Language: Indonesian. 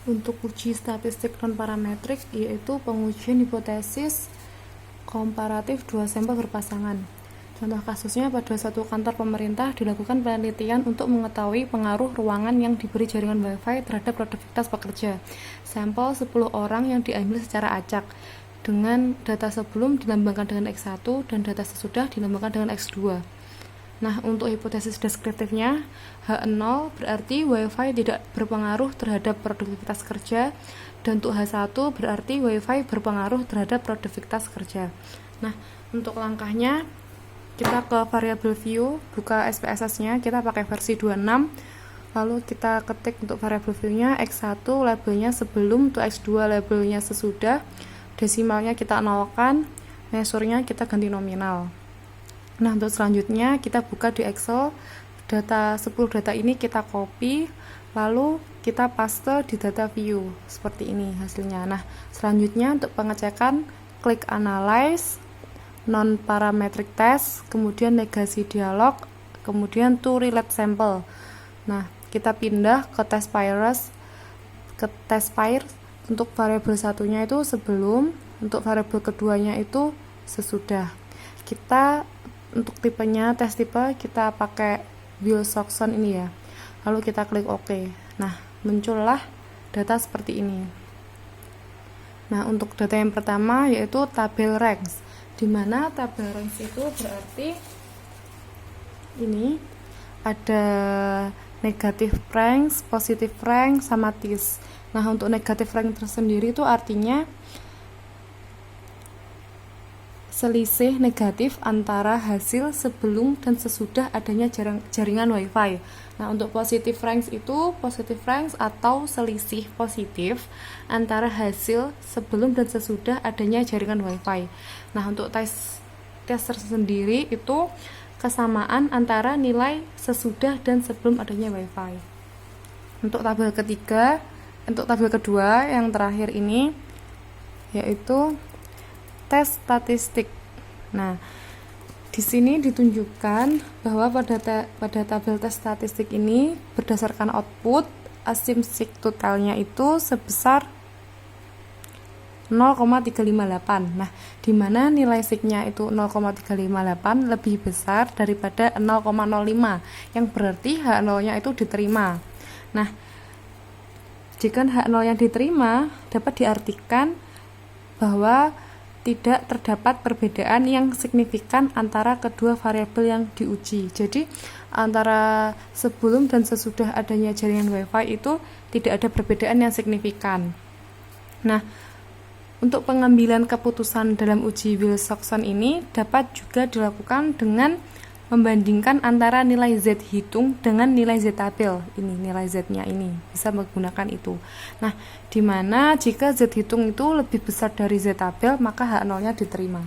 untuk uji statistik non-parametrik, yaitu pengujian hipotesis komparatif dua sampel berpasangan. Contoh kasusnya, pada suatu kantor pemerintah dilakukan penelitian untuk mengetahui pengaruh ruangan yang diberi jaringan Wi-Fi terhadap produktivitas pekerja. Sampel 10 orang yang diambil secara acak, dengan data sebelum dilambangkan dengan X1 dan data sesudah dilambangkan dengan X2. Nah, untuk hipotesis deskriptifnya, H0 berarti Wi-Fi tidak berpengaruh terhadap produktivitas kerja, dan untuk H1 berarti Wi-Fi berpengaruh terhadap produktivitas kerja. Nah, untuk langkahnya, kita ke variable view, buka SPSS-nya, kita pakai versi 26, lalu kita ketik untuk variable view-nya X1 labelnya sebelum, untuk X2 labelnya sesudah, desimalnya kita nolkan, measure-nya kita ganti nominal. Nah, untuk selanjutnya kita buka di Excel, data 10 data ini kita copy, lalu kita paste di data view, seperti ini hasilnya. Nah, selanjutnya untuk pengecekan, klik analyze, non-parametric test, kemudian negasi dialog, kemudian to relate sample. Nah, kita pindah ke test pairs, untuk variabel satunya itu sebelum, untuk variabel keduanya itu sesudah. Kita untuk tipenya, tes tipe, kita pakai Wilcoxon ini ya. Lalu kita klik OK. Nah, muncullah data seperti ini. Nah, untuk data yang pertama yaitu tabel ranks, di mana tabel ranks itu berarti ini ada negatif ranks, positif rank, sama TIS. Nah, untuk negatif rank tersendiri itu artinya selisih negatif antara hasil sebelum dan sesudah adanya jaringan Wi-Fi. Nah, untuk positive ranks itu positive ranks atau selisih positif antara hasil sebelum dan sesudah adanya jaringan Wi-Fi. Nah, untuk tes tersendiri itu kesamaan antara nilai sesudah dan sebelum adanya Wi-Fi. Untuk tabel kedua yang terakhir ini yaitu tes statistik. Nah, di sini ditunjukkan bahwa pada tabel tes statistik ini berdasarkan output asymptotic totalnya itu sebesar 0,358. Nah, di mana nilai signya itu 0,358 lebih besar daripada 0,05, yang berarti H0-nya itu diterima. Nah, jika H0-nya diterima, dapat diartikan bahwa tidak terdapat perbedaan yang signifikan antara kedua variabel yang diuji. Jadi, antara sebelum dan sesudah adanya jaringan Wi-Fi itu tidak ada perbedaan yang signifikan. Nah, untuk pengambilan keputusan dalam uji Wilcoxon ini dapat juga dilakukan dengan membandingkan antara nilai Z hitung dengan nilai Z tabel. Ini nilai Z-nya ini bisa menggunakan itu. Nah, di mana jika Z hitung itu lebih besar dari Z tabel, maka H0-nya diterima.